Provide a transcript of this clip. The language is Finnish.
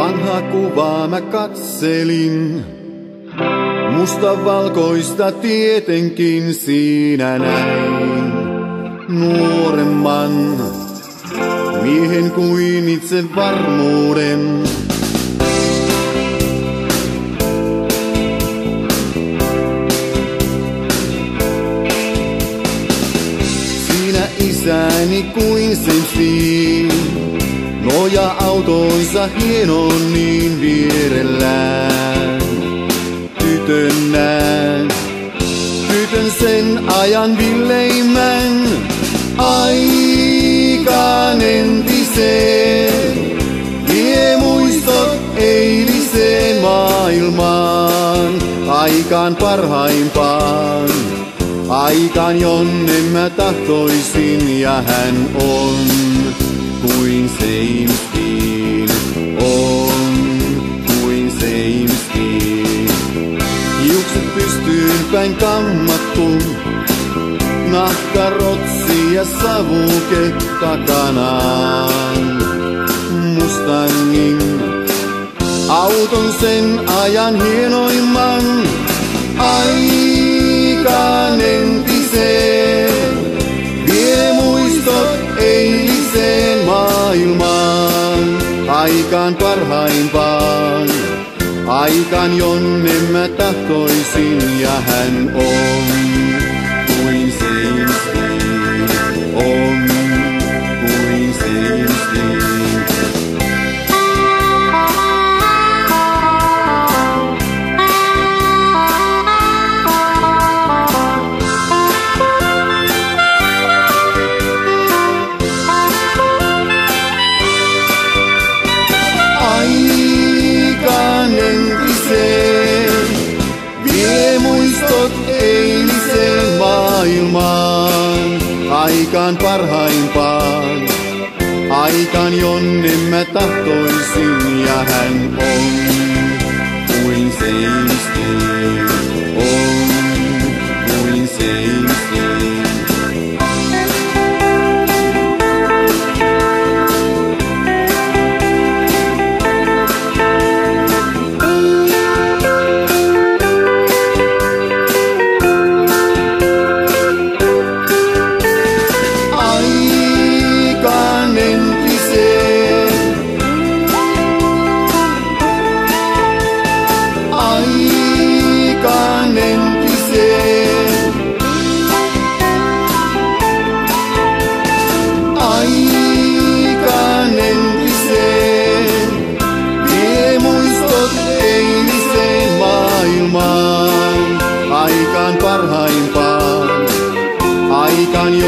Vanha kuvaa mä katselin, mustavalkoista tietenkin siinä näin. Nuoremman miehen kuin itse varmuuden. Siinä isäni kuin sensi, noja-autonsa hienon niin vierellään. Tytön näen, tytön sen ajan villeimmän. Aikaan entiseen, vie muistot eiliseen maailmaan. Aikaan parhaimpaan, aikaan jonne mä tahtoisin, ja hän on kuin Seimstiin, on kuin Seimstiin. Hiukset pystyyn päin kammattu, nahkarotsi ja savuke takanaan. Mustangin, auton sen ajan hienoimman. Aikaan entiseen, vie muistot eiliseen maailmaan. Aikaan parhaimpaan, aikaan jonne mä tahtoisin, ja hän on kuin Seimstiin, on kuin Seimstiin. Aikaan entiseen, vie muistot eiliseen maailmaan. Aikaan parhaimpaan, aikaan jonne mä tahtoisin, ja hän on kuin Seimstiin, on kuin Seimstiin. Aikaan entiseen, aikaan entiseen, vie muistot eiliseen maailmaan. Aikaan parhaimpaan, aikaan